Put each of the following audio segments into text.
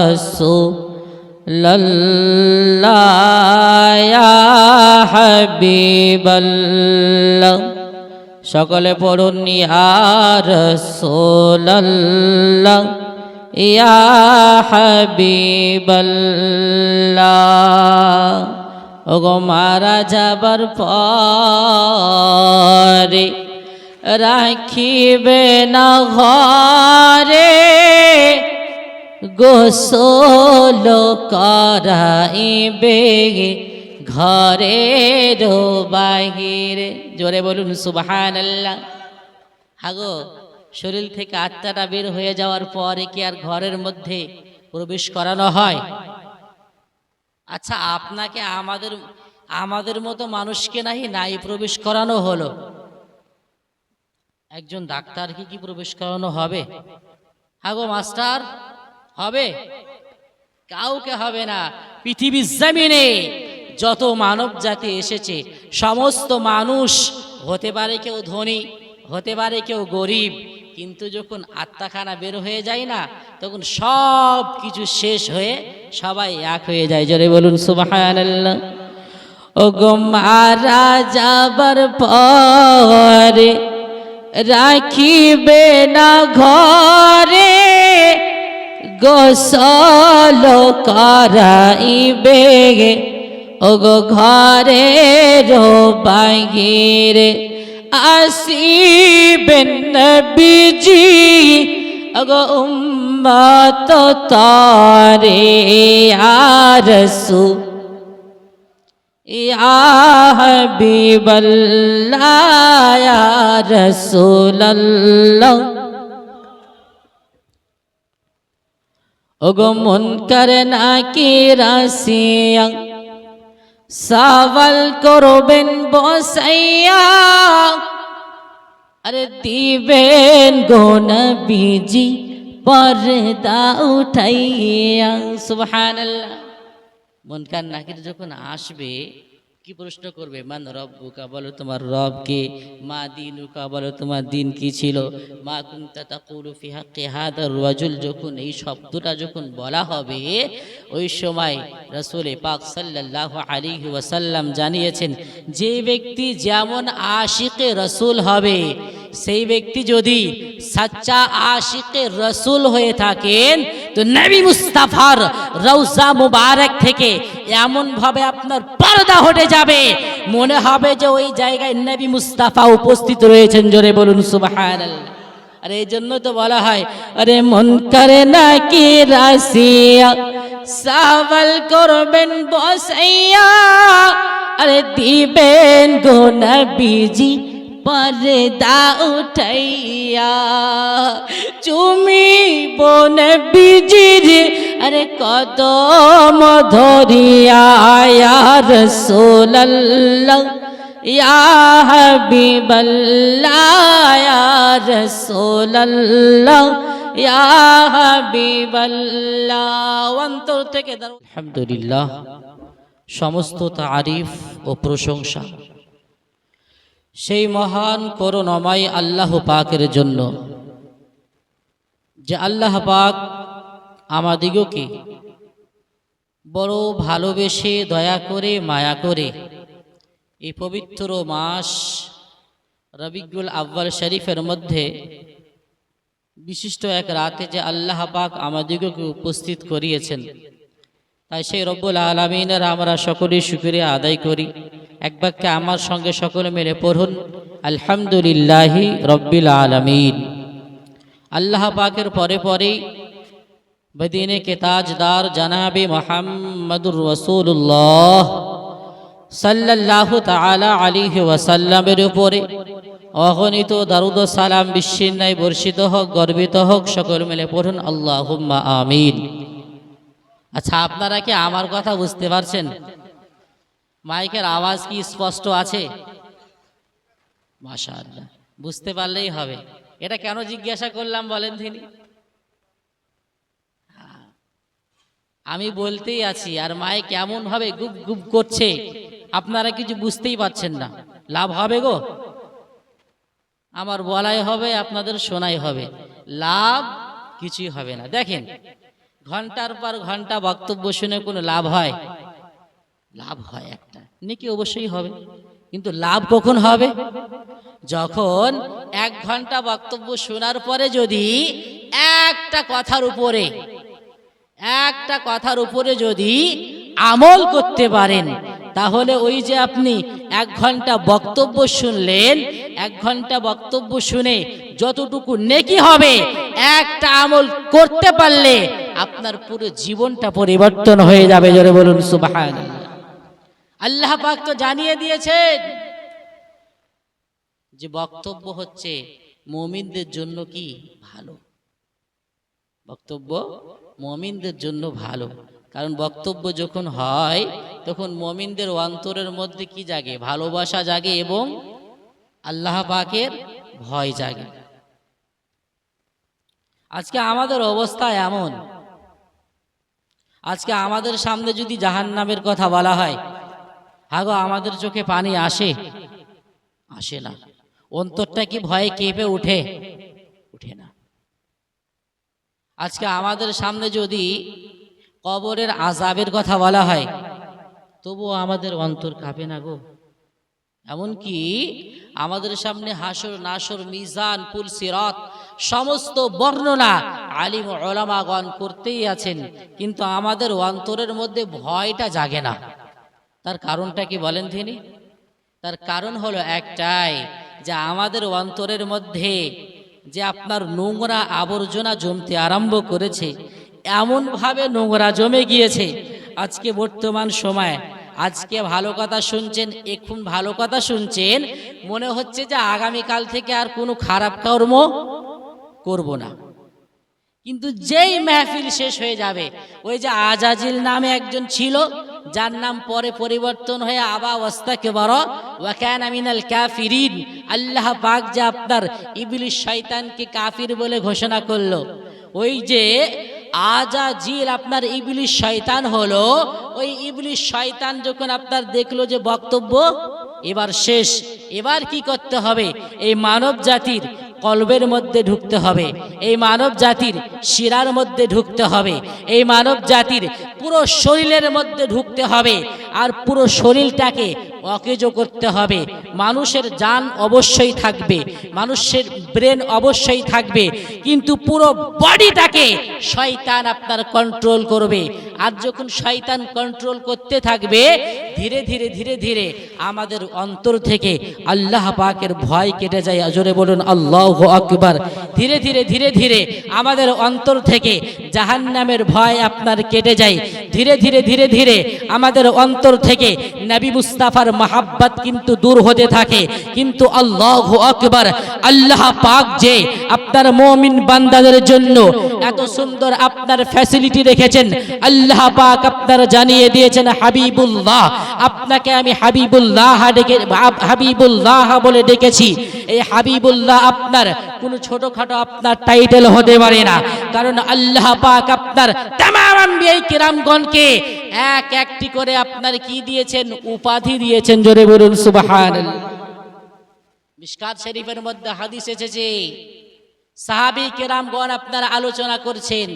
রাসূলাল্লাহ ইয়া হাবিবাল্লাহ। সকলে পড়ুন ইয়া রাসূলাল্লাহ ইয়া হাবিবাল্লাহ। ওগো মারা যাবার পরে রাখিবে না ঘরে, গোসল করাইবে ঘরের বাহিরে। জোরে বলুন সুবহানাল্লাহ। হাগো শরীর থেকে আত্মাটা বের হয়ে যাওয়ার পরে কি আর ঘরের মধ্যে প্রবেশ করানো হয়? আচ্ছা, আপনাকে আমাদের মতো মানুষকে নাই প্রবেশ করানো হলো, একজন ডাক্তারকে কি প্রবেশ করানো হবে? হাগো মাস্টার, হবে? কাউকে হবে না। পৃথিবীর জমিনে যত মানব জাতি এসেছে সমস্ত মানুষ, হতে পারে কেউ ধনী, হতে পারে কেউ গরিব, কিন্তু যখন আত্মাখানা বের হয়ে যায় না, তখন সব কিছু শেষ হয়ে সবাই এক হয়ে যায়। জোরে বলুন সুবহানাল্লাহ। ও গো মারা যাবার পরে রাখিবে না ঘরে, গোসল করাইবে ওগো ঘরের বাহিরে। আসিবেন নবীজি ওগো উম্মত তারে ইয়া রাসূল ইয়া হাবিবাল্লাহ ইয়া রাসূলাল্লাহ। ওগো মুনকার নাকির আসিয়া সওয়াল করবেন বসাইয়া, আরে দিবেন গো নবীজি পর্দা উঠাইয়া। সুবহানাল্লাহ। মুনকার নাকির যখন আসবে কি প্রশ্ন করবে? মান রব্বুকা, বলো তোমার রব কে। মা দিনুকা, বলো তোমার দিন কি ছিল। মা কুনতা তাকুলু ফি হাক্কি হাদার রাজুল, যখন এই শব্দটা যখন বলা হবে, ওই সময় রাসূল পাক সাল্লাল্লাহু আলাইহি ওয়াসাল্লাম জানিয়েছেন, যে ব্যক্তি যেমন আশিকে রাসূল হবে, সেই ব্যক্তি যদি সচ্চা আশিকে রাসূল হয়ে থাকেন, তো নবী মুস্তাফার রওজা মুবারক থেকে এমন ভাবে আপনার পর্দা হটে যাবে, মনে হবে যে ওই জায়গায় নবী মুস্তাফা উপস্থিত রয়েছেন। জোরে বলুন সুবহানাল্লাহ। আর এই জন্য তো বলা হয়, আরে মুনকার নাকির আসিয়া সওয়াল করবেন বসাইয়া, আরে দিবেন গো নবীজি পর্দা উঠাইয়া। চুমিব নবীজির আরে কদম ধরিয়া ইয়া রাসূলাল্লাহ ইয়া হাবিবাল্লাহ ইয়া রাসূলাল্লাহ ইয়া হাবিবাল্লাহ। অন্তর থেকে আলহামদুলিল্লাহ, সমস্ত তারিফ ও প্রশংসা সেই মহান করুণাময় আল্লাহ পাকের জন্য, যে আল্লাহ পাক আমাদিগকে বড় ভালোবেসে দয়া করে মায়া করে এই পবিত্র মাস রবিউল আউয়াল শরীফের মধ্যে বিশিষ্ট এক রাতে যে আল্লাহ পাক আমাদিগকে উপস্থিত করিয়েছেন, তাই সেই রব্বুল আলামিনের আমরা সকলেই শুকরিয়া আদায় করি। এক বাক্যে আমার সঙ্গে সকলে মিলে পড়ুন আলহামদুলিল্লাহি রব্বিল আলামিন। আল্লাহ পাকের পরে পরেই মদিনে কে তাজদার জনাবে মুহাম্মদুর রাসূলুল্লাহ সাল্লাল্লাহু তাআলা আলাইহি ওয়াসাল্লামের উপরে অগণিত দরুদ ও সালাম বিশ্বের ন্যায় বর্ষিত হোক, গর্বিত হোক। সকলে মিলে পড়ুন আল্লাহুম্মা আমিন। আচ্ছা, আপনারা কি আমার কথা বুঝতে পারছেন? মাইকের আওয়াজ কি স্পষ্ট আছে? মাশাআল্লাহ, বুঝতে পারলেই হবে। এটা কেন জিজ্ঞাসা করলাম বলেন তিনি? আমি বলতেই আছি আর মাইক কেমন ভাবে গুপ গুপ করছে, আপনারা কিছু বুঝতেই পারছেন না। লাভ হবে গো? আমার বলাই হবে, আপনাদের শোনাই হবে, লাভ কিছুই হবে না। দেখেন, ঘন্টার পর ঘন্টা বক্তব্য শুনে কোনো লাভ হয়? লাভ হয় একটা, নেকি অবশ্যই হবে, কিন্তু লাভ কখন হবে? যখন 1 ঘন্টা বক্তব্য শোনার পরে যদি একটা কথার উপরে যদি আমল করতে পারেন, তাহলে ওই যে আপনি 1 ঘন্টা বক্তব্য শুনলেন, 1 ঘন্টা বক্তব্য শুনে যতটুকু নেকি হবে, একটা আমল করতে পারলে আপনার পুরো জীবনটা পরিবর্তন হয়ে যাবে। জোরে বলুন সুবহানাল্লাহ। আল্লাহ পাক তো জানিয়ে দিয়েছেন যে বক্তব্য হচ্ছে মুমিনদের জন্য কি ভালো, বক্তব্য মুমিনদের জন্য ভালো। কারণ বক্তব্য যখন হয় তখন মুমিনদের অন্তরের মধ্যে কি জাগে? ভালোবাসা জাগে এবং আল্লাহ পাকের ভয় জাগে। আজকে আমাদের অবস্থা এমন, আজকে আমাদের সামনে যদি জাহান্নামের কথা বলা হয়, হাগো আমাদের চোখে পানি আসে? আসে না। অন্তরটা কি ভয়ে কেঁপে ওঠে? উঠে না। আজকে আমাদের সামনে যদি কবরের আযাবের কথা বলা হয়, তবুও আমাদের অন্তর কাঁপে না গো। এমনকি আমাদের সামনে হাসর নাসর মিজান পুল সিরাত সমস্ত বর্ণনা আলিম উলামাগণ করতেই আছেন, কিন্তু আমাদের অন্তরের মধ্যে ভয়টা জাগে না। তার কারণটা কি বলেন তিনি? তার কারণ হলো একটাই, যে আমাদের অন্তরের মধ্যে যে আপনার নোংরা আবর্জনা জমতে আরম্ভ করেছে, এমনভাবে নোংরা জমে গিয়েছে। আজকে বর্তমান সময়, আজকে ভালো কথা শুনছেন, এখন ভালো কথা শুনছেন, মনে হচ্ছে যে আগামীকাল থেকে আর কোনো খারাপ কর্ম করব না। কিন্তু যেই মেহফিল শেষ হয়ে যাবে, ওই যে আজাজিল নামে একজন ছিল, যার নাম পরে পরিবর্তন হয়ে আবা ওয়াস্তাকবারা ওয়া কানা মিনাল কাফিরিন, আল্লাহ পাক যে আপনার ইবলিস শয়তানকে কাফির বলে ঘোষণা করলো, ওই যে আজাজিল আপনার ইবলিস শয়তান হলো, ওই ইবলিস শয়তান যখন আপনার দেখলো যে বক্তব্য এবার শেষ, এবার কি করতে হবে? এই মানব জাতির কলবের মধ্যে ঢুকতে হবে, এই মানব জাতির শিরার মধ্যে ঢুকতে হবে, এই মানব জাতির পুরো শরীরের মধ্যে ঢুকতে হবে, আর পুরো শরীরটাকে অকেজো করতে হবে। মানুষের জান অবশ্যই থাকবে, মানুষের ব্রেন অবশ্যই থাকবে, কিন্তু পুরো বডিটাকে শয়তান আপনার কন্ট্রোল করবে। আর যখন শয়তান কন্ট্রোল করতে থাকবে, ধীরে ধীরে ধীরে ধীরে আমাদের অন্তর থেকে আল্লাহ পাকের ভয় কেটে যায়। জোরে বলুন আল্লাহু আকবার। ধীরে ধীরে ধীরে ধীরে আমাদের অন্তর থেকে জাহান্নামের ভয় আপনার কেটে যায়। ধীরে ধীরে ধীরে ধীরে আমাদের অন্তর থেকে নবী মুস্তাফার মহাব্বত কিন্তু দূর হতে থাকে। কিন্তু আল্লাহু আকবার, আল্লাহ পাক যে আপনার মুমিন বান্দাদের জন্য এত সুন্দর আপনার ফ্যাসিলিটি রেখেছেন, আল্লাহ পাক আপনার জানিয়ে দিয়েছেন হাবিবুল্লাহ, আপনাকে আমি হাবিবুল্লাহ বলে ডেকেছি। এই হাবিবুল্লাহ আপনার কোনো ছোটখাটো আপনার টাইটেল হতে পারে না, কারণ আল্লাহ পাক আপনার তামাম আম্বিয়া কিরামগণকে এক একটি করে আপনার কি দিয়েছেন? উপাধি দিয়েছেন। জোরে বলুন সুবহানাল্লাহ। মিশকাত শরীফের মধ্যে হাদিস এসেছে, সাহাবী কেরামগণ আপনারা আলোচনা করছেন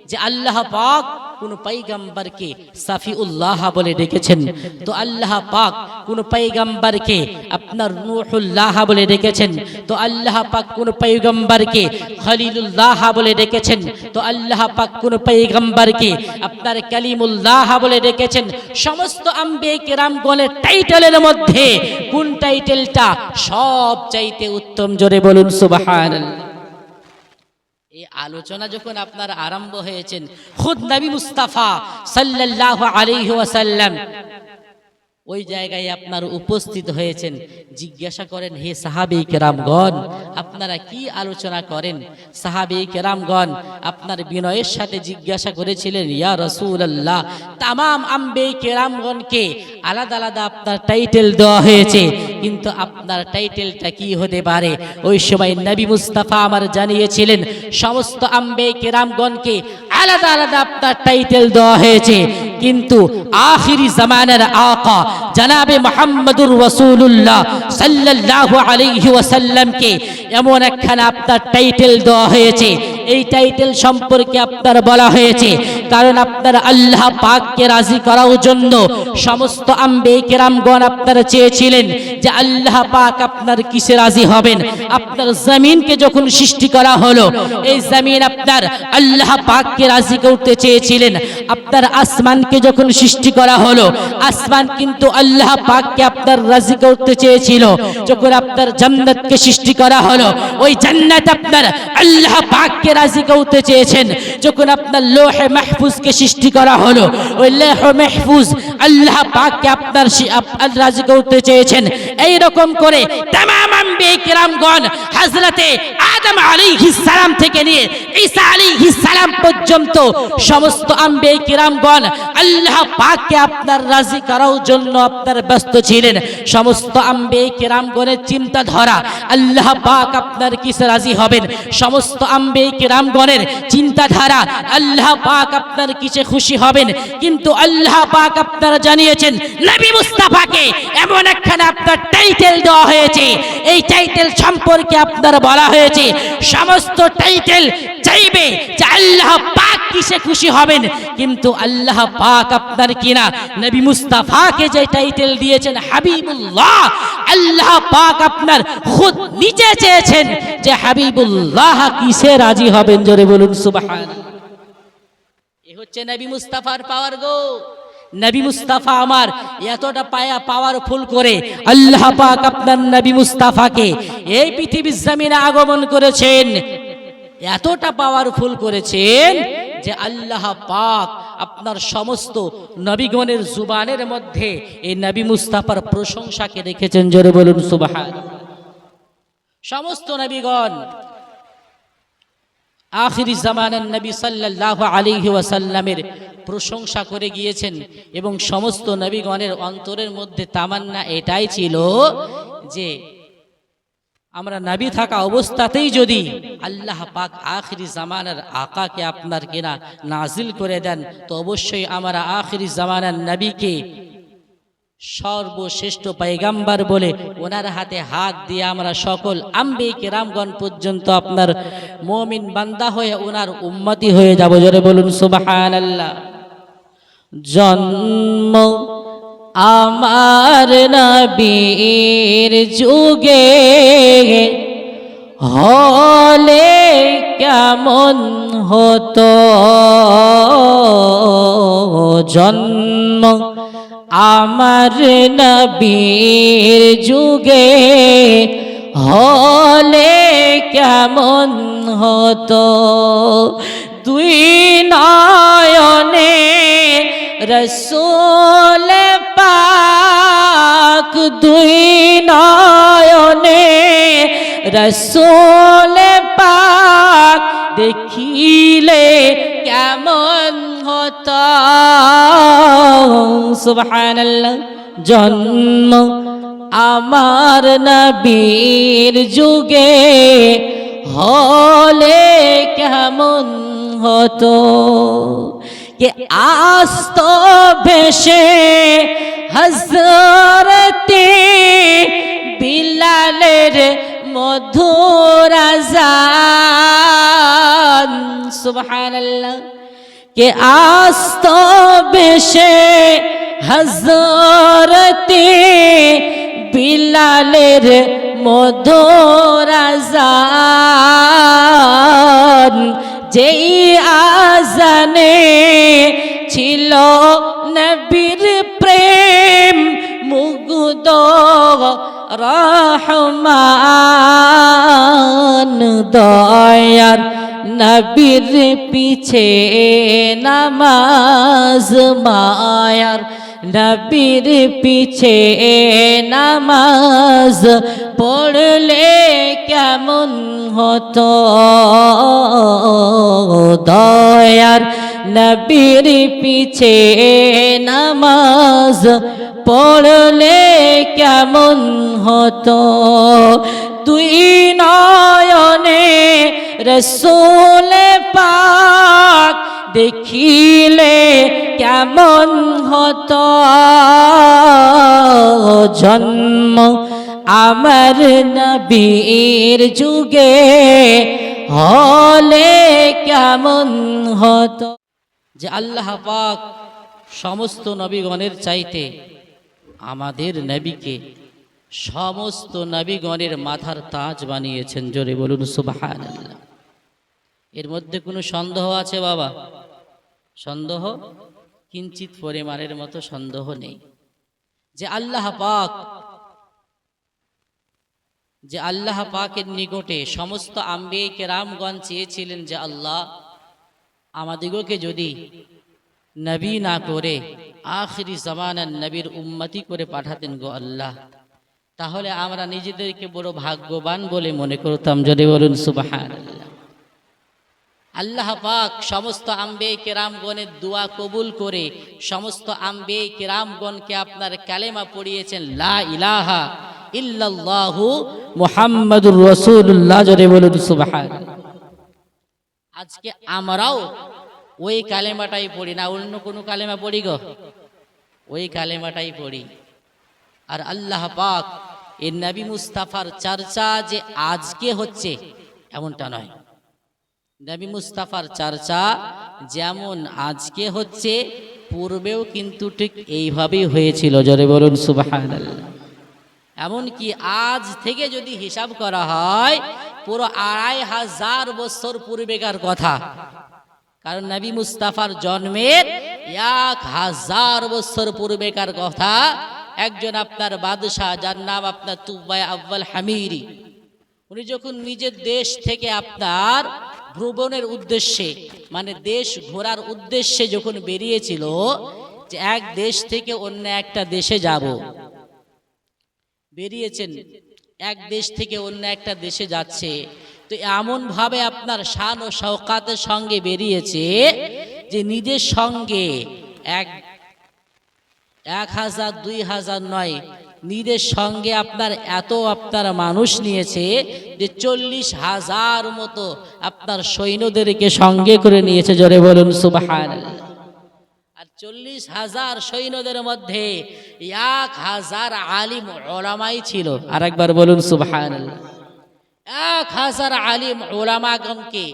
যে আল্লাহ পাক কোন পয়গম্বরকে সাফিউল্লাহ বলে ডেকেছেন, তো আল্লাহ পাক কোন পয়গম্বরকে আপনার নূহুল্লাহ বলে ডেকেছেন, তো আল্লাহ পাক কোন পয়গম্বরকে খলিলুল্লাহ বলে ডেকেছেন, তো আল্লাহ পাক কোন পয়গম্বরকে আপনার কালিমুল্লাহ বলে ডেকেছেন। সমস্ত আম্বিয়া কেরামগণের টাইটেলের মধ্যে কোন টাইটেলটা সবচাইতে উত্তম? জোরে বলুন সুবহানাল্লাহ। এই আলোচনা যখন আপনার আরম্ভ হয়েছেন, খুদ নবী মুস্তাফা সাল্লাল্লাহু আলাইহি ওয়াসাল্লাম ওই জায়গায় আপনার উপস্থিত হয়েছেন। জিজ্ঞাসা করেন, হে সাহাবী কেরামগণ, আপনারা কি আলোচনা করেন? সাহাবী কেরামগণ আপনার বিনয়ের সাথে জিজ্ঞাসা করেছিলেন, ইয়া রাসূলুল্লাহ, তামাম আম্বিয়া কেরামগণকে আলাদা আলাদা আপনার টাইটেল দেওয়া হয়েছে, কিন্তু আপনার টাইটেলটা কি হতে পারে? ওই সময় নবী মুস্তাফা আমার জানিয়েছিলেন, সমস্ত আম্বিয়া কেরামগণকে আলাদা আলাদা আপনার টাইটেল দেওয়া হয়েছে, কিন্তু আখিরি জামানার আকা জনাবে মুহাম্মদুর রাসূলুল্লাহ সাল্লাল্লাহু আলাইহি ওয়াসাল্লামকে এমন একখানা আপনার টাইটেল দেওয়া হয়েছে, এই টাইটেল সম্পর্কে আপনার বলা হয়েছে, কারণ আপনার আল্লাহ পাককে রাজি করার জন্য সমস্ত আম্বিয়া কেরামগণ আপনারা চেয়েছিলেন যে আল্লাহ পাক আপনার কিসে রাজি হবেন। আপনার জমিনকে যখন সৃষ্টি করা হলো, এই জমিন আপনার আল্লাহ পাককে রাজি করতে চেয়েছিলেন। আপনার আসমানকে যখন সৃষ্টি করা হলো, আসমান কিন্তু আল্লাহ পাককে আপনার রাজি করতে চেয়েছিল। যখন আপনার জান্নাতকে সৃষ্টি করা হলো, ওই জান্নাত আপনার আল্লাহ পাককে রাজি করতে চেয়েছেন। যখন আপনার লৌহে মাহফুজকে সৃষ্টি করা হলো, ওই লৌহে মাহফুজ আল্লাহ পাককে আপনার রাজি করতে চেয়েছেন। এই রকম করে तमाम আম্বিয়া কিরামগণ হযরতে আদম আলাইহিস সালাম থেকে নিয়ে ঈসা আলাইহিস সালাম পর্যন্ত সমস্ত আম্বিয়া কিরামগণ আল্লাহ পাককে আপনার রাজি করার জন্য আপনার ব্যস্ত ছিলেন। সমস্ত আম্বিয়া কিরামগণের চিন্তাধারা আল্লাহ পাক আপনার কিসে রাজি হবেন, সমস্ত আম্বিয়া কিরামগণের চিন্তাধারা আল্লাহ পাক আপনার কিসে খুশি হবেন। কিন্তু আল্লাহ পাক আপনারা জানিয়েছেন নবী মুস্তাফাকে এমন একখানা আপনার টাইটেল দেওয়া হয়েছে, এই টাইটেল সম্পর্কে আপনার বলা হয়েছে সমস্ত টাইটেল চাইবে যে আল্লাহ পাক কিসে খুশি হবেন। কিন্তু আল্লাহ পাক আপনার কিনা নবী মুস্তাফাকে যে টাইটেল দিয়েছেন হাবিবুল্লাহ, আল্লাহ পাক আপনার খুদ নিজে চেয়েছেন যে হাবিবুল্লাহ কিসে রাজি হবেন। জোরে বলুন সুবহানাল্লাহ। এ হচ্ছে নবী মুস্তাফার পাওয়ার গো। নবী মুস্তাফা আমার এতটা পাওয়ারফুল করে আল্লাহ পাক আপনার নবী মুস্তাফাকে এই পৃথিবীর জমিনে আগমন করেছেন, এতটা পাওয়ারফুল করেছেন যে আল্লাহ পাক আপনার সমস্ত নবীগণের জুবানের মধ্যে এই নবী মুস্তাফার প্রশংসাকে রেখেছেন। জোরে বলুন সুবহানাল্লাহ। সমস্ত নবীগণ আখিরি জামানার নবী সাল্লাল্লাহু আলাইহি ওয়াসাল্লামের প্রশংসা করে গিয়েছেন এবং সমস্ত নবীগণের অন্তরের মধ্যে তামান্না এটাই ছিল যে আমরা নবী থাকা অবস্থাতেই যদি আল্লাহ পাক আখিরি জামানার আকাকে আপনার কিনা নাজিল করে দেন, তো অবশ্যই আমরা আখিরি জামানার নবীকে সর্বশ্রেষ্ঠ পয়গম্বর বলে ওনার হাতে হাত দিয়ে আমরা সকল আম্বিয়া কিরামগণ পর্যন্ত আপনার মুমিন বান্দা হয়ে ওনার উম্মতি হয়ে যাব। জোরে বলুন সুবহানাল্লাহ। জন্ম আমার নবীর যুগে হলে কেমন হতো, জন্ম আমার নবীর যুগে হলে কেমন হতো, দুই নয়নে রসূল পাক, দুই নয়নে রসূল পাক দেখিলে কেমন হতো। সুবহানাল্লাহ। জন্ম আমার নবীর যুগে হলে কেমন হতো, কে আস্ত ভেসে হযরতে বিলালের মধুর আযান। সুবহানাল্লাহ। কে আস্ত ভেসে হযরতে বিলালের মধুর আযান, যেই আযানে ছিল নবীর প্রেম মুগ্ধ রহমান, দয়ার নবীর পিছে নামাজ, মায়ার নবীর পিছে নামাজ পড়লে কেমন হতো, দয়ার নবীর পিছে নামাজ পড়লে কেমন হতো, দুই নয়নে রসূল পাক দেখিলে কেমন হতো, জন্ম আমার নবীর যুগে হলে কেমন হতো। যে আল্লাহ পাক সমস্ত নবীগণের চাইতে আমাদের নবীকে সমস্ত নবীগণের মাথার তাজ বানিয়েছেন। জোরে বলুন সুবহানাল্লাহ। এর মধ্যে কোনো সন্দেহ আছে বাবা? সন্দেহ কিঞ্চিত পরিমাণের মতো সন্দেহ নেই। যে আল্লাহ পাকের নিকটে সমস্ত আম্বিয়ে কেরামগণ চেয়েছিলেন যে আল্লাহ আমাদিগকে যদি নবী না করে আখিরি জামানার নবীর উম্মতি করে পাঠাতেন গো আল্লাহ, তাহলে আমরা নিজেদেরকে বড় ভাগ্যবান বলে মনে করতাম। যদি বলুন সুবহানাল্লাহ। আল্লাহ পাক সমস্ত আম্বিয়ে কেরামগণের দোয়া কবুল করে সমস্ত আম্বিয়ে কেরামগণকে আপনার কালেমা পড়িয়েছেন লা ইলাহা ইল্লাল্লাহু মুহাম্মাদুর রাসূলুল্লাহ। জোরে বলুন সুবহানাল্লাহ। আজকে আমরাও ওই কালেমাটাই পড়ি না, অন্য কোনো কালেমা পড়ি গো? ওই কালেমাটাই পড়ি। আর আল্লাহ পাক এই নবী মুস্তাফার চর্চা যে আজকে হচ্ছে এমনটা নয়। নবী মুস্তাফার চর্চা যেমন আজকে হচ্ছে পূর্বেও কিন্তু ঠিক এইভাবেই হয়েছিল। জোরে বলুন সুবহানাল্লাহ। এমনকি আজ থেকে যদি হিসাব করা হয় পুরো ২৫০০ বছর পূর্বেকার কথা। কারণ নবী মুস্তাফার জন্মের ১০০০ বছর পূর্বেকার কথা। একজন আপনার বাদশাহ, যার নাম আপনার তুবাই আউয়াল হামিরি, উনি যখন নিজের দেশ থেকে আপনার ভ্রমণের উদ্দেশ্যে মানে দেশ ঘোরার উদ্দেশ্যে যখন বেরিয়েছিল যে এক দেশ থেকে অন্য একটা দেশে যাব, বেরিয়েছেন এক দেশ থেকে অন্য একটা দেশে যাচ্ছে, তো এমন ভাবে আপনার শান ও শওকাতের সঙ্গে বেরিয়েছে যে নিজের সঙ্গে ১,০০০ ২,০০০ নয়, নিজের সঙ্গে আপনার এত আপনার মানুষ নিয়েছে যে ৪০,০০০ মতো আপনার সৈন্যদেরকে সঙ্গে করে নিয়েছে। জোরে বলুন সুবহানাল্লাহ। আর ৪০,০০০ সৈন্যদের মধ্যে ১,০০০ আলিম উলামাই ছিল। আর একবার বলুন সুবহানাল্লাহ। ১,০০০ আলিম উলামাগণকে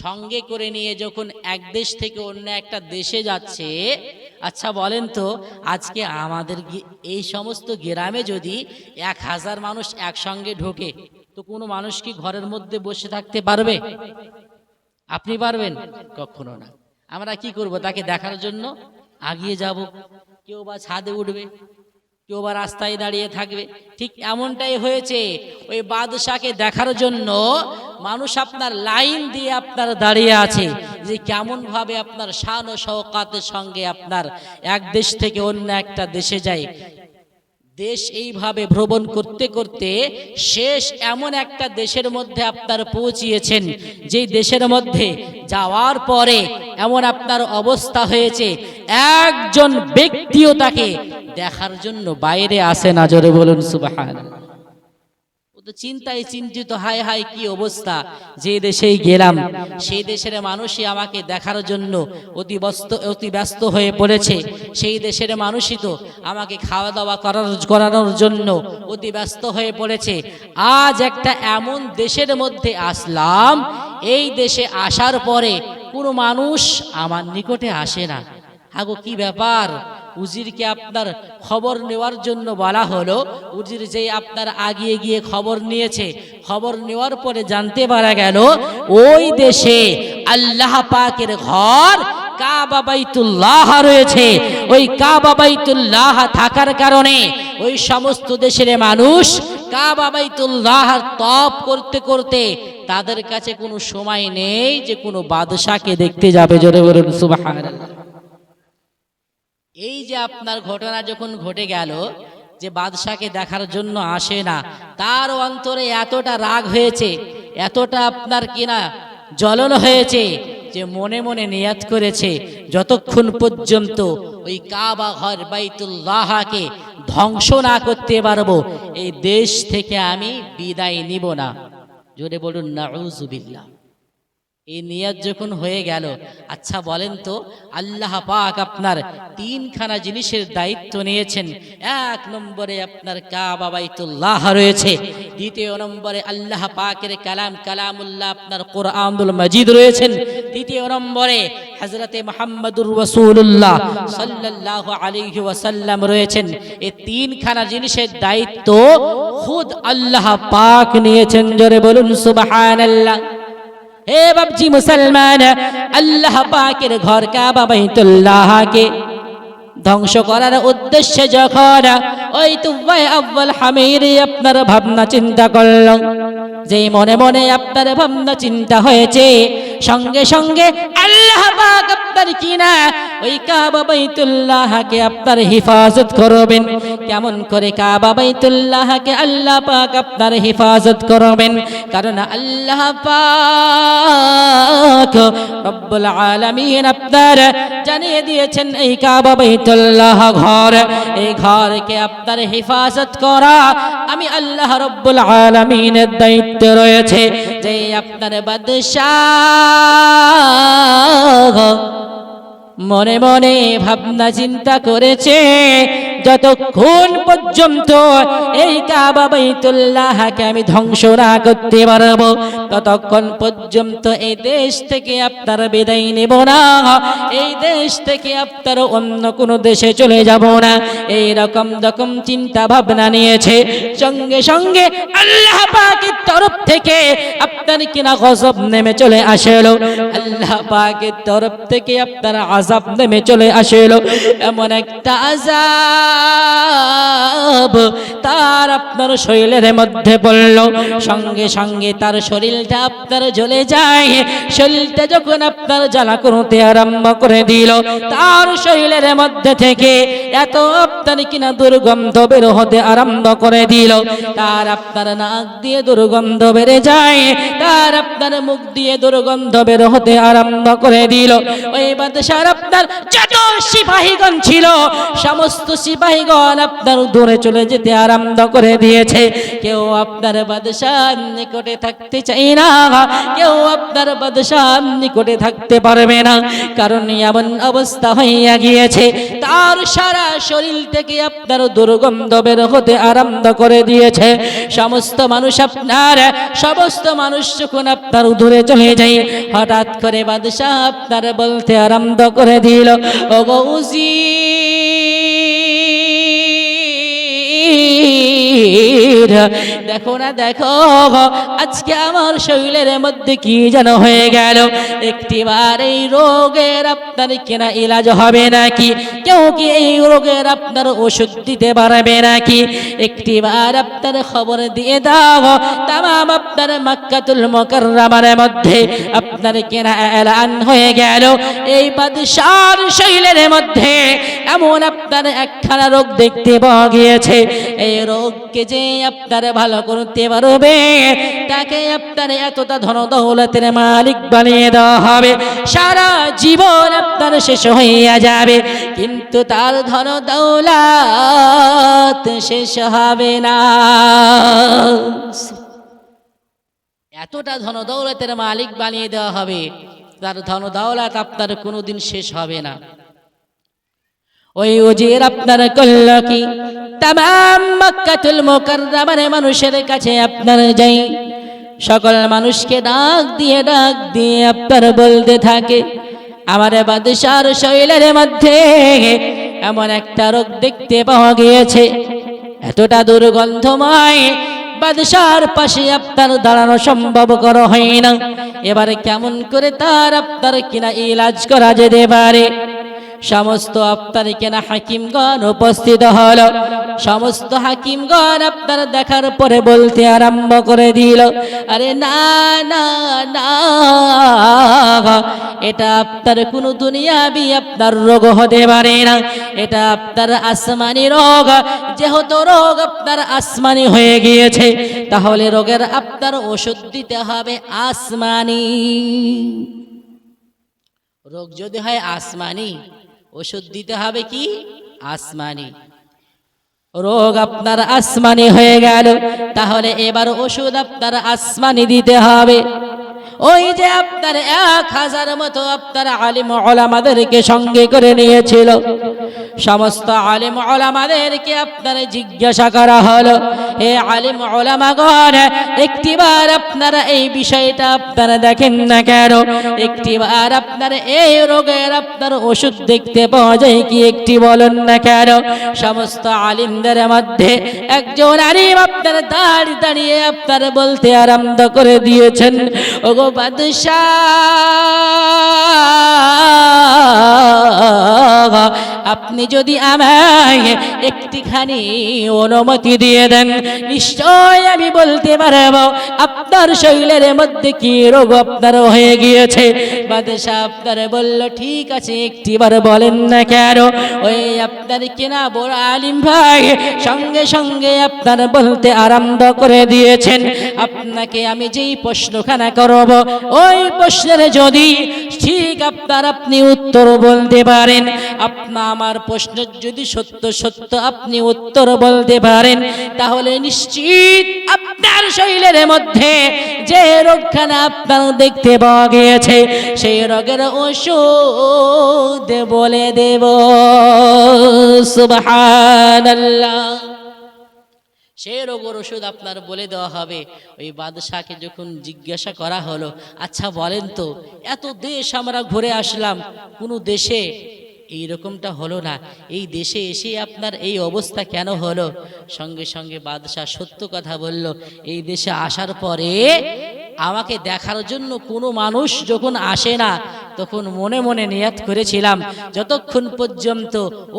সঙ্গে করে নিয়ে যখন এক দেশ থেকে অন্য একটা দেশে যাচ্ছে, আচ্ছা বলেন তো আজকে আমাদের এই সমস্ত গ্রামে যদি ১,০০০ মানুষ একসঙ্গে ঢোকে তো কোনো মানুষ কি ঘরের মধ্যে বসে থাকতে পারবে? আপনি পারবেন? কখনো না। আমরা কি করব? তাকে দেখার জন্য আগিয়ে যাব, কেউ বা ছাদে উঠবে, কেউ বা রাস্তায় দাঁড়িয়ে থাকবে। ঠিক এমনটাই হয়েছে। ওই বাদশাকে দেখার জন্য মানুষ আপনার লাইন দিয়ে আপনার দাঁড়িয়ে আছে যে কেমন ভাবে আপনার শান ও শওকাতের সঙ্গে আপনার এক দেশ থেকে অন্য একটা দেশে যায়। দেশ এইভাবে ভ্রমণ করতে করতে শেষ এমন একটা দেশের মধ্যে আপনার পৌঁছিয়েছেন, যেই দেশের মধ্যে যাওয়ার পরে এমন আপনার অবস্থা হয়েছে একজন ব্যক্তিও তাকে দেখার জন্য বাইরে আসে না। জোরে বলুন সুবহানাল্লাহ। ও তো চিন্তায় চিন্তিত, হায় হায় কি অবস্থা, যে দেশেই গেলাম সেই দেশের মানুষই আমাকে দেখার জন্য অতি ব্যস্ত হয়ে পড়েছে, সেই দেশের মানুষই তো আমাকে খাওয়া দাওয়া করানোর জন্য অতি ব্যস্ত হয়ে পড়েছে। আজ একটা এমন দেশের মধ্যে আসলাম, এই দেশে আসার পরে কোনো মানুষ আমার নিকটে আসে না। আগো কি ব্যাপার? উজিরকে আপনার খবর নেওয়ার জন্য বলা হলো। উজির যে আপনার আগিয়ে গিয়ে খবর নিয়েছে, খবর নেওয়ার পরে জানতে পারা গেল ওই দেশে আল্লাহ পাকের ঘর কাবা বাইতুল্লাহ রয়েছে। ওই কাবা বাইতুল্লাহ থাকার কারণে ওই সমস্ত দেশের মানুষ কাবা বাইতুল্লাহ তওয়াফ করতে করতে তাদের কাছে কোনো সময় নেই যে কোনো বাদশাকে দেখতে যাবে। জোরে বলুন সুবহানাল্লাহ। এই যে আপনার ঘটনা যখন ঘটে গেল যে বাদশাকে দেখার জন্য আসে না, তার অন্তরে এতটা রাগ হয়েছে, এতটা আপনার কিনা জ্বলন হয়েছে যে মনে মনে নিয়াত করেছে যতক্ষণ পর্যন্ত ওই কাবা ঘর বাইতুল্লাহকে ধ্বংস না করতে পারবো এই দেশ থেকে আমি বিদায় নিব না। জোরে বলুন নাউযুবিল্লাহ। এই নিয়ত যখন হয়ে গেল, আচ্ছা বলেন তো, আল্লাহ পাক আপনার তিনখানা জিনিসের দায়িত্ব নিয়েছেন। এক নম্বরে আপনার কাবা বাইতুল্লাহ রয়েছে, দ্বিতীয় নম্বরে আল্লাহ পাকের কালাম কালামুল্লাহ আপনার কোরআনুল মাজিদ রয়েছেন, তৃতীয় নম্বরে হযরতে মুহাম্মদুর রাসূলুল্লাহ সাল্লাল্লাহু আলাইহি ওয়াসাল্লাম রয়েছেন। এই তিনখানা জিনিসের দায়িত্ব খুদ আল্লাহ পাক নিয়েছেন। জোরে বলুন সুবহানাল্লাহ। হে বাপজি মুসলমান, আল্লাহ পাকের ঘর কাবা বাইতুল্লাহকে ধ্বংস করার উদ্দেশ্যে যখন ওই তুফায় আউয়াল হামিরি আপনার ভাবনা চিন্তা করল, যেই মনে মনে আপনার ভাবনা চিন্তা হয়েছে, সঙ্গে সঙ্গে আল্লাহ পাক আপনার কিনা ওই কাবা বাইতুল্লাহকে আপনার হিফাজত করবেন। কেমন করে কাবা বাইতুল্লাহকে আল্লাহ পাক আপনার হিফাজত করবেন? কারণ আল্লাহ পাক রব্বুল আলামিন আপনার জানিয়ে দিয়েছেন এই কাবা বাইতুল্লাহ ঘর, এই ঘরকে আপনার হিফাজত করা আমি আল্লাহ রব্বুল আলামিনের দায়িত্ব রয়েছে। যে আপনার বাদশাহ মনে মনে ভাবনা চিন্তা করেছে, যতক্ষণ পর্যন্ত এই কাবা বাইতুল্লাহকে আমি ধ্বংস না করতে পারবো, ততক্ষণ পর্যন্ত এই দেশ থেকে আপনার বিদায় নেব না, এই দেশ থেকে আপনার অন্য কোনো দেশে চলে যাব না। এই রকম চিন্তা ভাবনা নিয়েছে। সঙ্গে সঙ্গে আল্লাহ পাকের তরফ থেকে আপনার কিনা গজব নেমে চলে আসলো, আল্লাহ পাকের তরফ থেকে আপনার আযাব নেমে চলে আসলো। এমন একটা আযাব তার আপনার শরীরের মধ্যে পড়ল, সঙ্গে সঙ্গে তার শরীরটা আপনার জ্বলে যায়। শরীরটা যখন আপনার জ্বালা করতে আরম্ভ করে দিল, তার শরীরের মধ্যে থেকে এত আপনার কিনা দুর্গন্ধ বের হতে আরম্ভ করে দিল। তার আপনার নাক দিয়ে দুর্গন্ধ বেড়ে যায়, তার আপনার মুখ দিয়ে দুর্গন্ধ বের হতে আরম্ভ করে দিল। ওই বাদশার আপনার যত সিপাহীগণ ছিল, সমস্ত সিপাহীগণ আপনার দূরে চলে যেতে আরম্ভ করে দিয়েছে। কেউ আপনার বাদশার নিকটে থাকতে চাই না, কেউ আপনার বাদশার নিকটে থাকতে পারবে না, কারণ এমন অবস্থা হইয়া গিয়েছে তার সারা শরীর থেকে আপনার দুর্গন্ধ বের হতে আরম্ভ করে দিয়েছে। সমস্ত মানুষ যখন আপনার দূরে চলে যায়, হঠাৎ করে বাদশাহ আপনার বলতে আরম্ভ করে দিল, ওগো উজির, দেখো না দেখো, আজকে আমার শরীরের মধ্যে কি যেন হয়ে গেল। একটিবার এই রোগের আপনার কেনা ইলাজ হবে নাকি? কেউ কি এই রোগের আপনার ওষুধ দিতে পারবে নাকি? একটিবার আপনার খবর দিয়ে দাও। তামাম আপনার মক্কাতুল মুকাররমার মধ্যে আপনার কেনা এলান হয়ে গেল, এই বাদশার শরীরের মধ্যে এমন আপনার একখানা রোগ দেখতে পাওয়া গিয়েছে। এই রোগকে যে আপনার ভালো করতে পারবে, তাকে আপনার এতটা ধন দৌলতের মালিক বানিয়ে দেওয়া হবে। সারা জীবন আপনার শেষ হইয়া যাবে, কিন্তু তার ধন দৌলত শেষ হবে না। এতটা ধন দৌলতের মালিক বানিয়ে দেওয়া হবে, তার ধন দৌলত আপনার কোনোদিন শেষ হবে না। ওই উজির আপনার করল কি, তামাম মক্কাতুল মুকাররমার মানুষের কাছে আপনার যাই, সকল মানুষকে ডাক দিয়ে আপনার বলতে থাকে, আমার বাদশার শরীরের মধ্যে এমন একটা রোগ দেখতে পাওয়া গিয়েছে, এতটা দুর্গন্ধময়, বাদশার পাশে আপনার দাঁড়ানো সম্ভব করা হয় না। এবারে কেমন করে তার আপনার কিনা ইলাজ করা যেতে পারে? সমস্ত আপনার কেনা হাকিমগণ উপস্থিত হলো। সমস্ত হাকিমগণ আপনার দেখার পরে বলতে আরম্ভ করে দিল, আরে না না না, এটা আপনার কোনো দুনিয়াবি আপনার রোগ হতে পারে না, এটা আপনার আসমানি রোগ। যেহেতু রোগ আপনার আসমানি হয়ে গিয়েছে, তাহলে রোগের আপনার ওষুধ দিতে হবে আসমানি। রোগ যদি হয় আসমানি, ওষুধ দিতে হবে কি আসমানি। রোগ আপনার আসমানি হয়ে গেল, তাহলে এবার ওষুধ আপনার আসমানি দিতে হবে। ওই যে আপনার 1000 মতো আপনার আলিম ওলামাদেরকে সঙ্গে করে নিয়েছিল। সমস্ত আলিম ওলামাদেরকে আপনার জিজ্ঞাসা করা হলো, হে আলিম ওলামাগণ, একটিবার আপনারা এই বিষয়টা আপনারা দেখেন না কেন? একটিবার আপনার এই রোগের আপনার ওষুধ দেখতে পাওয়া যায় কি একটি বলেন না কেন? সমস্ত আলিমদের মধ্যে একজন আলিম আপনার দাঁড়িয়ে দাঁড়িয়ে আপনার বলতে আরম্ভ করে দিয়েছেন, ওগো বাদশাহ, আপনি যদি আমায় একটিখানি অনুমতি দিয়ে দেন, নিশ্চয় আমি বলতে পারবো আপনার শরীরের মধ্যে কি রোগ আপনার হয়ে গিয়েছে। বাদশাহ আপনার বলল, ঠিক আছে, একটিবার বলেন না কেন? ওই আপনার কিনা বড় আলিম ভাই সঙ্গে সঙ্গে আপনার বলতে আরম্ভ করে দিয়েছেন, আপনাকে আমি যেই প্রশ্নখানা করব, ওই প্রশ্নের যদি ঠিক আপনি উত্তর বলতে পারেন, আমার প্রশ্নের যদি সত্য সত্য আপনি উত্তর বলতে পারেন, তাহলে নিশ্চিত আপনার শরীরের মধ্যে যে রোগখানা আপনার দেখতে পাওয়া গিয়েছে সেই রোগের ওষুধ বলে দেব। সুবহানাল্লাহ। সেই রোগের ওষুধ আপনার বলে দেওয়া হবে। ওই বাদশাকে যখন জিজ্ঞাসা করা হলো, আচ্ছা বলেন তো, এত দেশ আমরা ঘুরে আসলাম, কোনো দেশে এই রকমটা হলো না, এই দেশে এসে আপনার এই অবস্থা কেন হলো? সঙ্গে সঙ্গে বাদশাহ সত্য কথা বলল, এই দেশে আসার পরে আমাকে দেখার জন্য কোনো মানুষ যখন আসে না, তখন মনে মনে নিয়ত করেছিলাম, যতক্ষণ পর্যন্ত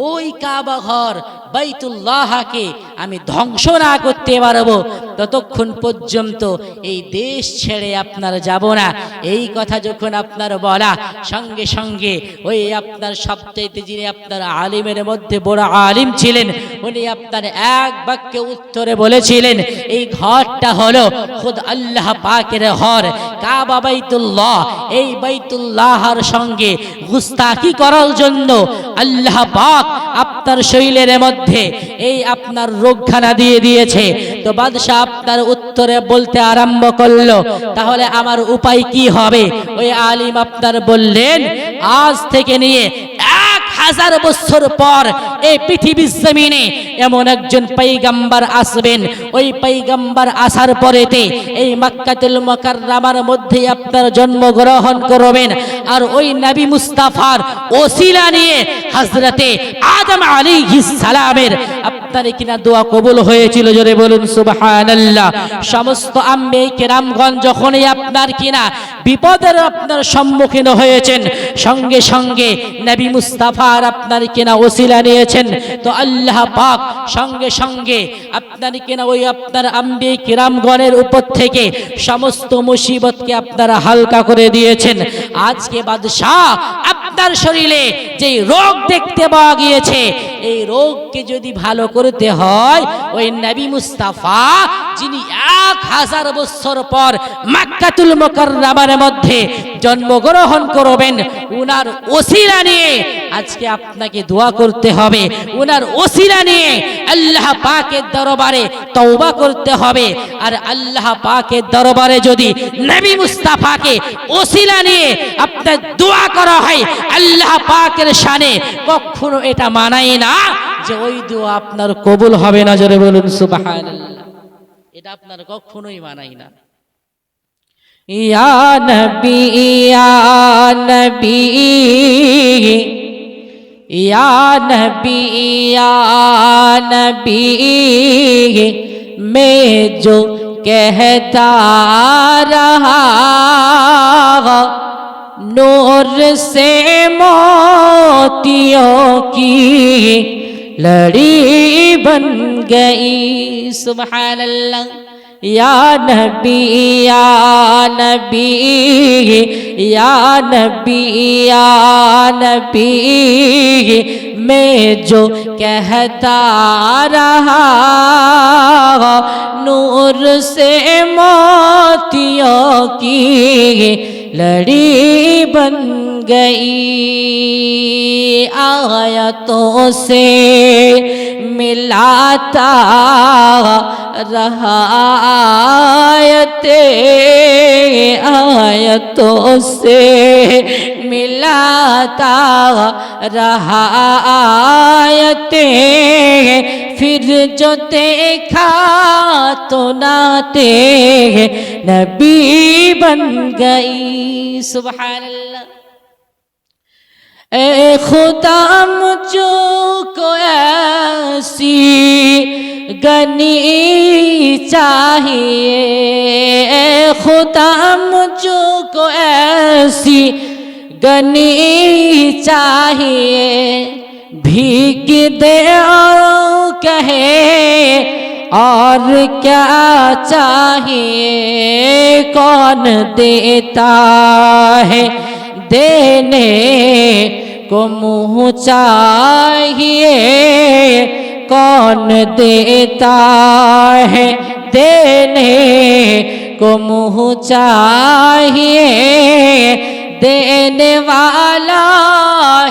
ওই কাবা ঘর বাইতুল্লাহকে আমি ধ্বংস না করতে পারবো, ততক্ষণ পর্যন্ত এই দেশ ছেড়ে আপনার যাব না। এই কথা যখন আপনার বলা, সঙ্গে সঙ্গে ওই আপনার সবচাইতে যিনি আপনার আলিমের মধ্যে বড় আলিম ছিলেন, উনি আপনার এক বাক্যে উত্তরে বলেছিলেন, এই ঘরটা হলো খুদ আল্লাহ পাকের ঘর, কাবা বাইতুল্লাহ। এই বাইতুল্লাহর সঙ্গে গুস্তাখি করার জন্য আল্লাহ পাক আপনার শরীরের মধ্যে এই আপনার রোগখানা দিয়ে দিয়েছে। তো বাদশাহ আপনার উত্তরে বলতে আরম্ভ করলো, তাহলে আমার উপায় কি হবে? ওই আলিম আপনার বললেন, আজ থেকে নিয়ে 1000 বছর পর এই পৃথিবীর জমিনে এমন একজন পয়গম্বর আসবেন। ওই পয়গম্বর আসার পরেতে এই মক্কাতুল মুকাররমার মধ্যে আপনার জন্মগ্রহণ করবেন। আর ওই নবী মুস্তাফার ওসিলা নিয়ে হযরতে আদম আলাইহিস সালামের আপনার কিনা দোয়া কবুল হয়েছিল। জোরে বলুন সুবহানাল্লাহ। সমস্ত আম্বিয়া কেরামগণ যখনই আপনার কিনা বিপদের আপনার সম্মুখীন হয়েছেন, সঙ্গে সঙ্গে নবী মুস্তাফার আপনার কিনা ওসিলা নিয়েছেন। তো আল্লাহ পাক সঙ্গে সঙ্গে আপনার কিনা ওই আপনার আম্বিয়া কেরামগণের উপর থেকে সমস্ত মুসিবতকে আপনারা হালকা করে দিয়েছেন। আজকে বাদশাহ আপনার শরীরে যে রোগ দেখতে পাওয়া গিয়েছে, এই রোগকে যদি ভালো করতে হয়, ওই নবী মুস্তাফা যিনি 1000 বছর পর মক্কাতুল মুকাররমার মধ্যে জন্মগ্রহণ করবেন, উনার ওসিলা নিয়ে আজকে আপনাকে দোয়া করতে হবে। উনার ওসিলা নিয়ে আল্লাহ পাকের দরবারে তওবা করতে হবে। আর আল্লাহ পাকের দরবারে যদি নবী মুস্তাফাকে ওসিলা নিয়ে আপনার দোয়া করা হয়, আল্লাহ পাকের শানে কখনো এটা মানায় না যে ওই দোয়া আপনার কবুল হবে না। জোরে বলুন সুবহানাল্লাহ। এটা আপনার কখনোই মানায় না। ইয়া নবী ইয়া নবী ইয়া নবী ইয়া নবী मैं जो कहता रहा नूर से मोतियों की लड़ी बन गई। सुभान अल्लाह। या नबी या नबी या नबी या नबी मैं जो कहता रहा नूर से मोतियों की लड़ी बन गई आयतों से मिलाता रहा आयतों से मिलाता रहा आयतें फिर जो देखा तो नाते नबी बन गई। सुभान अल्लाह। ए खुदा मुझको ऐसी गनी चाहिए, ए खुदा मुझको ऐसी गनी चाहिए, भीग दे और कहे और क्या चाहिए, कौन देता है देने को मुँह चाहिए, कौन देता है देने को मुँह चाहिए, देने वाला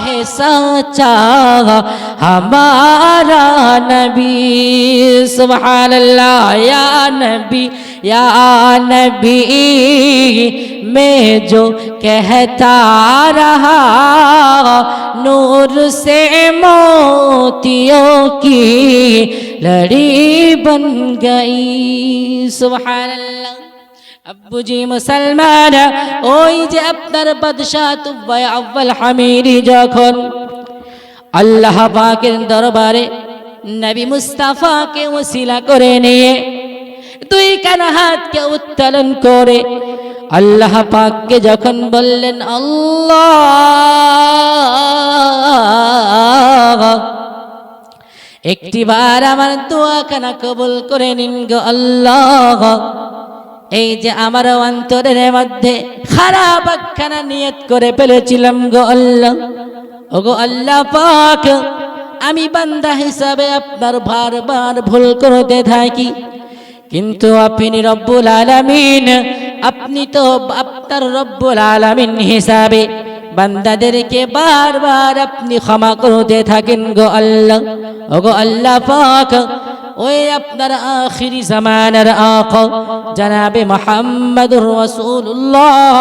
है सच्चा हमारा नबी। सुभान अल्लाह। या नबी मैं जो कहता रहा, नूर से मोतियों की लड़ी बन गई। सुभान अल्लाह। अब्बू जी मुसलमान, ओई जे अपनार बादशाह तुब्बाय अव्वल हामिरी যখন আল্লাহ পাকের দরবারে নবী মুস্তাফাকে ওসিলা করে নিয়ে দুই কান হাতকে উত্তোলন করে আল্লাহ পাককে যখন বললেন, আল্লাহ একটিবার আমার দোয়াখানা কবুল করে নিন গো আল্লাহ। এই যে আমার অন্তরের মধ্যে খারাপ একখানা নিয়ত করে ফেলেছিলাম গো আল্লাহ, ওগো আল্লাহ পাক, আমি বান্দা হিসাবে আপনার বারবার ভুল করতে থাকি, কিন্তু আপনি রব্বুল আলামিন, আপনি তো আপনার রব্বুল আলামিন হিসাবে বান্দাদেরকে বারবার আপনি ক্ষমা করতে থাকেন গো আল্লাহ। ওগো আল্লাহ পাক, ওই আপনার আখিরি জামানার আকা জনাবে মুহাম্মদুর রাসূলুল্লাহ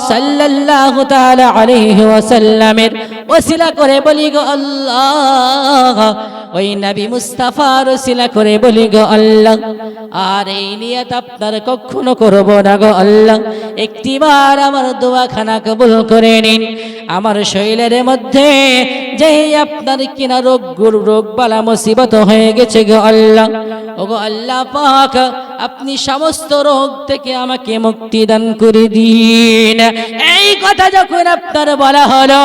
সাল্লাল্লাহু তাআলা আলাইহি ওয়াসাল্লামের ওসিলা করে বলি গো আল্লাহ, ওই নবী মুস্তাফার ওসিলা করে বলি গো আল্লাহ, আর এই নিয়ত আপনার কখনো করব না গো আল্লাহ। একটিবার আমার দোয়াখানা কবুল করে নিন। আমার শরীরের মধ্যে যে আপনার কিনা রোগ বালা মুসিবত হয়ে গেছে গো আল্লাহ, ওগো আল্লাহ পাক, আপনি সমস্ত রোগ থেকে আমাকে মুক্তি দান করে দিন। এই কথা যখন আপনার বলা হলো,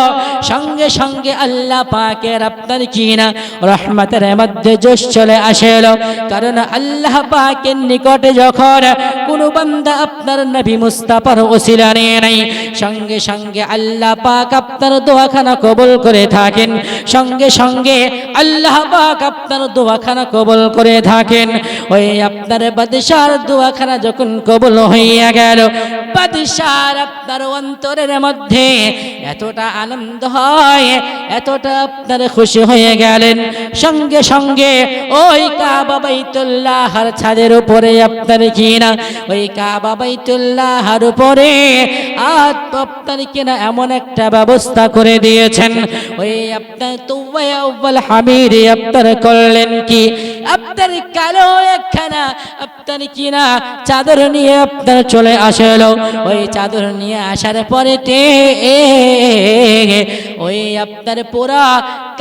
সঙ্গে সঙ্গে আল্লাহ পাকের আপনার কিনা রহমতের মধ্যে জোশ চলে আসলো। কারণ আল্লাহ পাকের নিকটে যখন কোনো বান্দা আপনার নবী মুস্তাফার ওসিলা নিয়ে নাই, সঙ্গে সঙ্গে আল্লাহ পাক আপনার দোয়াখানা কবুল করে থাকেন, সঙ্গে সঙ্গে আল্লাহ পাক আপনার দোয়াখানা কবুল করে থাকেন। ওই আপনার বাদশার দোয়াখানা যখন কবুল হইয়া গেল, বাদশার আপনার অন্তরের মধ্যে এতটা আনন্দ হয়, এতটা আপনার খুশি হয়ে গেলেন, সঙ্গে সঙ্গে ওই কাবা বাইতুল্লাহর ছাদের উপরে আপনার কিনা ওই কাবা বাইতুল্লাহর উপরে আপনার কিনা এমন একটা ব্যবস্থা করে দিয়েছেন, ওই আপনার তুওয়া আউয়াল হামির আপনার করলেন কি, আপনার কালো একখানা আপনার কিনা চাদর নিয়ে আপনার চলে আসলো। ওই চাদর নিয়ে আসার পরেতে ওই আপনার পুরা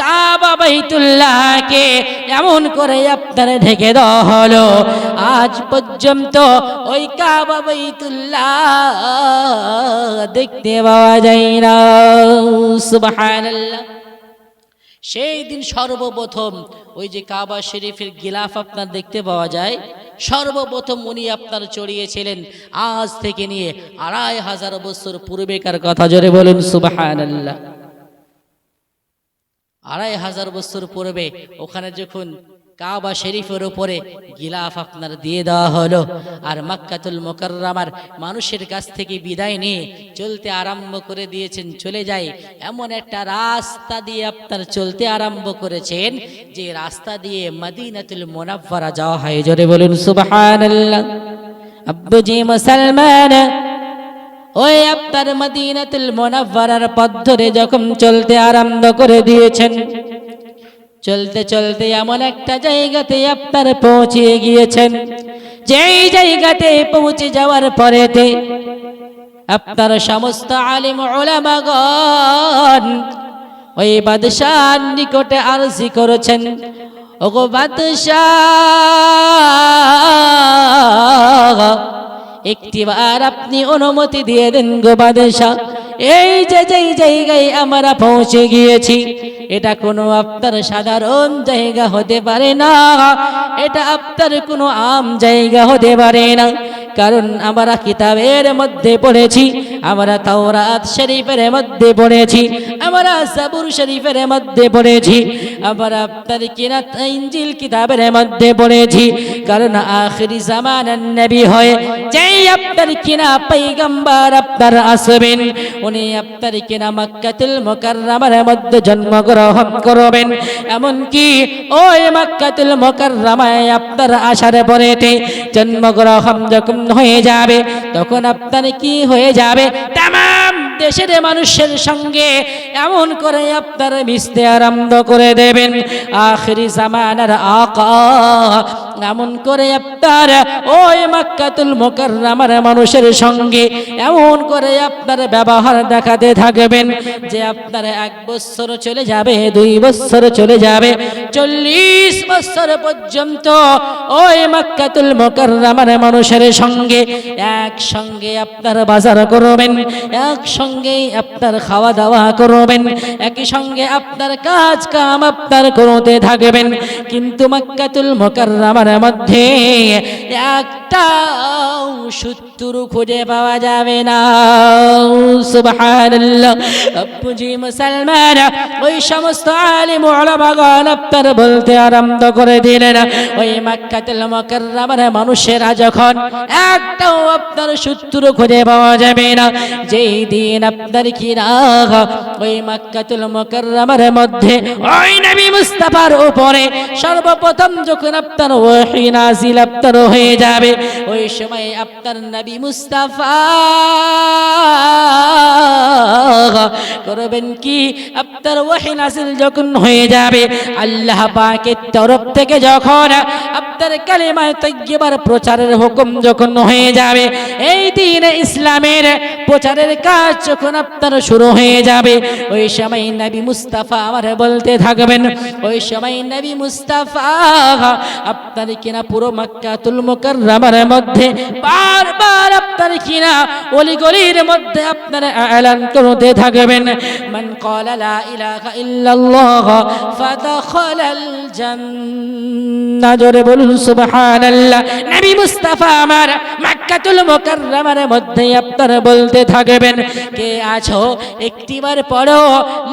কাবা বাইতুল্লাহকে এমন করে আপনার ঢেকে দেওয়া হলো, আজ পর্যন্ত ওই কাবা বাইতুল্লাহ দেখতে পাওয়া যায় না। সুবহানাল্লাহ। সেই দিন সর্বপ্রথম ওই যে কাবা শরীফের গিলাফ আপনার দেখতে পাওয়া যায়, সর্বপ্রথম উনি আপনার চড়িয়েছিলেন আজ থেকে নিয়ে 2500 বছর পূর্বেকার কথা। জোরে বলুন সুবহানাল্লাহ। 2500 বছর পূর্বে ওখানে যখন কাবা শরীফের উপরে গিলাফ আপনার দিয়ে দেওয়া হলো। আর মক্কাতুল মুকাররমার মানুষের কাছ থেকে বিদায় নিয়ে চলতে আরম্ভ করে দিয়েছেন, চলে যায় এমন একটা রাস্তা দিয়ে আপনার চলতে আরম্ভ করেছেন যে রাস্তা দিয়ে মদিনাতুল মুনাওয়ারা যাওয়া হয়। জোরে বলুন সুবহানাল্লাহ। আব্বুজি মুসলমান, ওই আপনার মদিনাতুল মুনাওয়ারার পথ ধরে যখন চলতে আরম্ভ করে দিয়েছেন, চলতে চলতে এমন একটা জায়গাতে আপনার পৌঁছে গিয়েছেন, যেই জায়গাতে পৌঁছে যাওয়ার পরেতে আপনার সমস্ত আলিম উলামাগণ ওই বাদশার নিকটে আরজি করেছেন, ওগো বাদশাহ, একটিবার আপনি অনুমতি দিয়ে দেন গো বাদশাহ, এই যে যেই জায়গায় আমরা পৌঁছে গিয়েছি এটা কোনো আপনার সাধারণ জায়গা হতে পারে না, এটা আপনার কোনো আম জায়গা হতে পারে না। কারণ আমরা কিতাবের মধ্যে পড়েছি, আমরা তাওরাত শরীফের মধ্যে পড়েছি, আমরা জাবুর শরীফের মধ্যে পড়েছি, আমরা আপনার কিনা ইনজিল কিতাবের মধ্যে পড়েছি। কারণ আখিরি জামানার নবী হয় যেই আপনার কিনা পয়গম্বর আপনার আসবেন, উনি আপনার কিনা মক্কাতুল মুকাররমার মধ্যে জন্মগ্রহণ করবেন। এমনকি ওই মক্কাতুল মুকাররমায় আপনার আসার পরেতে জন্মগ্রহণ যখন হয়ে যাবে তখন আপনার কি হয়ে যাবে, তামাম দেশের মানুষের সঙ্গে এমন করে আপনার মিশতে আরম্ভ করে দেবেন। আখিরি জামানার আকা এমন করে আপনার ওই মক্কাতুল মুকাররমার মানুষের সঙ্গে এমন করে আপনার ব্যবহার দেখাতে থাকবেন যে আপনার 1 বছর চলে যাবে, 2 বছর চলে যাবে, 40 বছর পর্যন্ত ওই মক্কাতুল মুকাররমার মানুষের সঙ্গে একসঙ্গে আপনার বাজার করবেন, একসঙ্গে আপনার খাওয়া দাওয়া করবেন, একই সঙ্গে আপনার কাজ কাম আপনার করতে থাকবেন। কিন্তু মক্কাতুল মুকাররমার মধ্যে একটা শত্রু খুঁজে পাওয়া যাবে না। সুবহানাল্লাহ। আব্বুজি মুসলমান, ওই সমস্ত আলিম উলামাগণ আপনার বলতে আরম্ভ করে দিলেন, ওই মক্কাতুল মুকাররমার মানুষেরা যখন একটাও আপনার শত্রু খুঁজে পাওয়া যাবে না, যেই দিন আপনার কিনা ওই মক্কাতুল মুকাররমার মধ্যে ওই নবী মুস্তাফার উপরে সর্বপ্রথম যখন আপনার ওহী নাযিল আপনার হয়ে যাবে, ওই সময় আপনার নবী মুস্তাফা করবেন কি, আপনার ওহী নাযিল যখন হয়ে যাবে আল্লাহ পাকের তরফ থেকে যখন আপনার কালিমায়ে তাইয়্যিবার প্রচারের হুকুম যখন হয়ে যাবে, এই দিন ইসলামের প্রচারের কাজ যখন আপনার শুরু হয়ে যাবে, ওই সময় নবী মুস্তাফা আমার বলতে থাকবেন, ওই সময় নবী মুস্তাফা আপনার কিনা পুরো মক্কাতুল মুকাররমার মধ্যে বারবার আপনার কিনা অলিগলির মধ্যে আপনার এলান করতে থাকবেন, মান ক্বালা লা ইলাহা ইল্লাল্লাহ ফাদাখালাল জান্নাহ। জোরে বলুন সুবহানাল্লাহ। নবী মুস্তাফা আমার মক্কাতুল মুকাররমার মধ্যে আপনার বলতে থাকবেন, কে আছো একটিবার পড়ো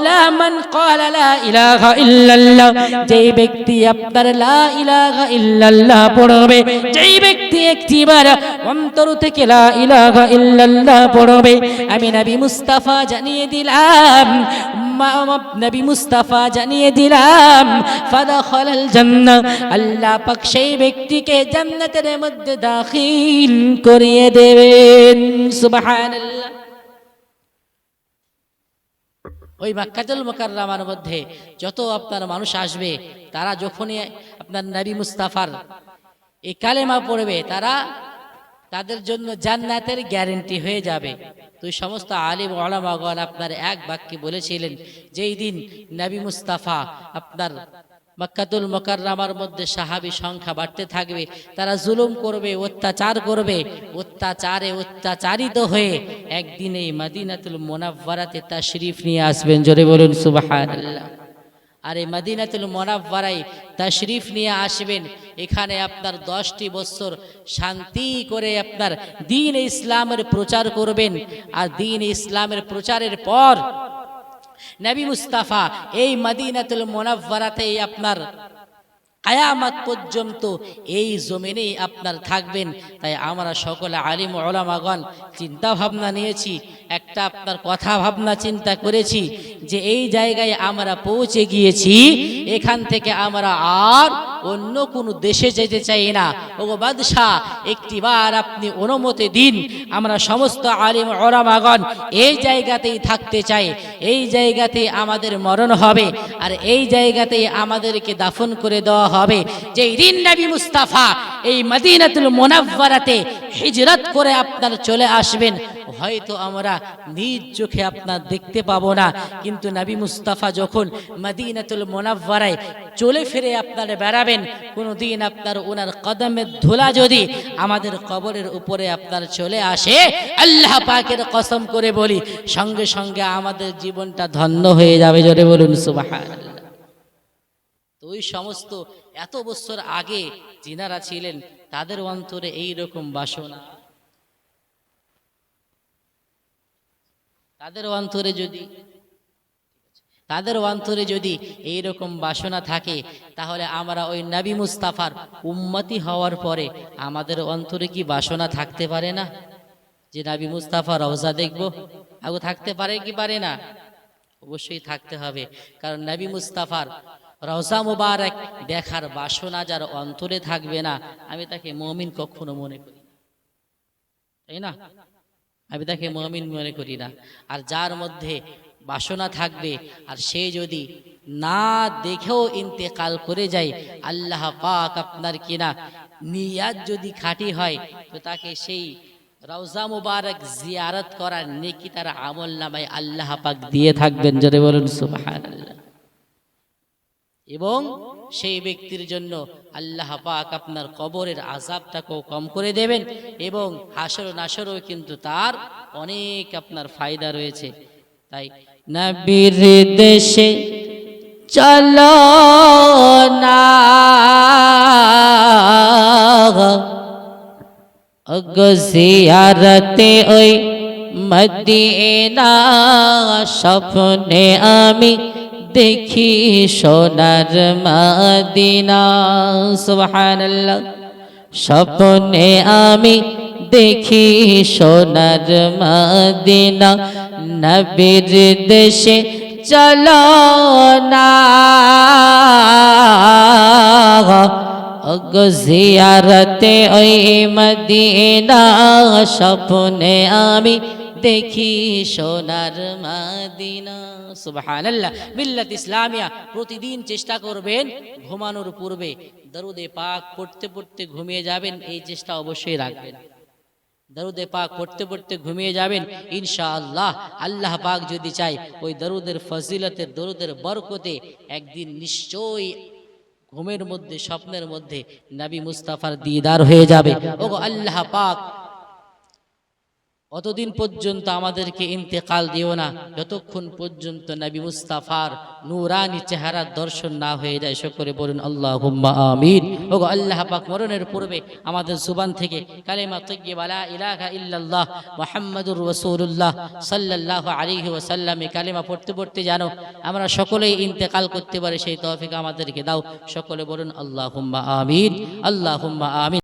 লা মান ক্বালা লা ইলাহা ইল্লাল্লাহ, যেই ব্যক্তি আপনার লা ইলাহা ইল্লাল্লাহ পড়বে, যেই ব্যক্তি একটিবার অন্তর থেকে লা ইলাহা ইল্লাল্লাহ পড়বে, আমি নবী মুস্তাফা জানিয়ে দিলাম, নবী মুস্তাফা জানিয়ে দিলাম, ফাদাখালাল জান্নাহ, আল্লাহ পাক সেই ব্যক্তিকে জান্নাতের মধ্যে দাখিল করিয়ে দেবেন। সুবহানাল্লাহ। ওই মক্কাতুল মুকাররমার মধ্যে যত আপনার মানুষ আসবে, তারা যখনই আপনার নবী মুস্তাফার এই কালেমা পড়বে, তাদের জন্য জান্নাতের গ্যারান্টি হয়ে যাবে। তো সমস্ত আলিম উলামাগণ আপনার এক বাক্যে বলেছিলেন, যেই দিন নবী মুস্তাফা আপনার মক্কাতুল মুকাররমার মধ্যে সাহাবী সংখ্যা বাড়তে থাকবে, তারা জুলুম করবে, অত্যাচার করবে, অত্যাচারে অত্যাচারিত হয়ে একদিন এই মদিনাতুল মুনাওয়ারাতে তাশরীফ নিয়ে আসবেন। জোরে বলুন সুবহানাল্লাহ। আর এই মদিনাতুল মুনাওয়ারায় তাশরীফ নিয়ে আসবেন, এখানে আপনার 10টি বছর শান্তি করে আপনার দ্বীন ইসলামের প্রচার করবেন। আর দ্বীন ইসলামের প্রচারের পর নবী মুস্তাফা এই মদিনাতুল মুনাওয়ারাতেই আপনার কিয়ামত পর্যন্ত এই জমিনেই আপনার থাকবেন। তাই আমরা সকলে আলিম ওলামাগণ চিন্তা ভাবনা নিয়েছি, একটা আপনার কথা ভাবনা চিন্তা করেছি যে এই জায়গায় আমরা পৌঁছে গিয়েছি, এখান থেকে আমরা আর অন্য কোনো দেশে যেতে চাই না। ওগো বাদশাহ, একটিবার আপনি অনুমতি দিন, আমরা সমস্ত আলিম ওলামাগণ এই জায়গাতেই থাকতে চাই, এই জায়গাতেই আমাদের মরণ হবে, আর এই জায়গাতেই আমাদেরকে দাফন করে দেওয়া হবে। যেই দিন নবী মুস্তাফা এই মদিনাতুল মুনাওয়ারাতে হিজরত করে আপনার চলে আসবেন, হয়তো আমরা নিজ চোখে আপনার দেখতে পাবো না, কিন্তু নবী মুস্তাফা যখন মদিনাতুল মুনাওয়ারায় চলে ফিরে আপনার বেড়াবেন, কোনোদিন আপনার ওনার কদমের ধুলা যদি আমাদের কবরের উপরে আপনার চলে আসে, আল্লাহ পাকের কসম করে বলি, সঙ্গে সঙ্গে আমাদের জীবনটা ধন্য হয়ে যাবে। জোরে বলুন সুবহানাল্লাহ। তো ওই সমস্ত এত বছর আগে যিনারা ছিলেন, তাদের অন্তরে এই রকম বাসনা, তাদের অন্তরে যদি এই রকম বাসনা থাকে, তাহলে আমরা ওই নবী মুস্তাফার উম্মতি হওয়ার পরে আমাদের অন্তরে কি বাসনা থাকতে পারে না যে নবী মুস্তাফা রওজা দেখব? আগে থাকতে পারে কি পারে না? অবশ্যই থাকতে হবে, কারণ নবী মুস্তাফার রওজা মুবারক দেখার বাসনা যার অন্তরে থাকবে না, আমি তাকে মুমিন কখনো মনে করি, তাই না? আমি তাকে মুমিন মনে করি না। আর যার মধ্যে বাসনা থাকবে আর সে যদি না দেখেও ইন্তেকাল করে যায়, আল্লাহ পাক আপনার কিনা নিয়াত যদি খাঁটি হয়, তো তাকে সেই রওজা মুবারক জিয়ারত করার নেকি তার আমল নামায় আল্লাহ পাক দিয়ে থাকবেন। জোরে বলুন সুবহানাল্লাহ। এবং সেই ব্যক্তির জন্য আল্লাহ পাক আপনার কবরের আযাবটাকেও কম করে দেবেন, এবং হাসর নাসরও কিন্তু তার অনেক আপনার ফায়দা রয়েছে। তাই নবীর দেশে চলো না গো জিয়ারতে ওই মদিনা, স্বপ্নে আমি দেখি সোনার মদিনা। সুবহানাল্লাহ। স্বপ্নে আমি দেখি সোনার মদিনা, নবীর দেশে চলো না গো জিয়ারতে ওই মদিনা, স্বপ্নে আমি দেখি সোনার মদিনা। সুবহানাল্লাহ। মিল্লাত ইসলামিয়া প্রতিদিন চেষ্টা করবেন ঘুমানোর পূর্বে দরুদে পাক পড়তে পড়তে ঘুমিয়ে যাবেন, এই চেষ্টা অবশ্যই রাখবেন। দরুদে পাক পড়তে পড়তে ঘুমিয়ে যাবেন, ইনশাআল্লাহ আল্লাহ পাক যদি চায় ওই দরুদের ফজিলতে, দরুদের বরকতে একদিন নিশ্চয়ই ঘুমের মধ্যে, স্বপ্নের মধ্যে নবী মুস্তাফার দিদার হয়ে যাবে। ওগো আল্লাহ পাক অতদিন পর্যন্ত আমাদেরকে ইন্তেকাল দিও না যতক্ষণ পর্যন্ত নবী মুস্তাফার নূরানি চেহারার দর্শন না হয়ে যায়। সকলে বলুন আল্লাহুম্মা আমিন। ওগো আল্লাহ পাক মরণের পূর্বে আমাদের জুবান থেকে কালেমা তাইয়্যিবা লা ইলাহা ইল্লাল্লাহ মুহাম্মাদুর রাসূলুল্লাহ সাল্লাল্লাহু আলাইহি ওয়াসাল্লাম কালেমা পড়তে পড়তে জানো আমরা সকলেই ইন্তেকাল করতে পারি, সেই তৌফিক আমাদেরকে দাও। সকলে বলুন আল্লাহুম্মা আমিন, আল্লাহুম্মা আমিন।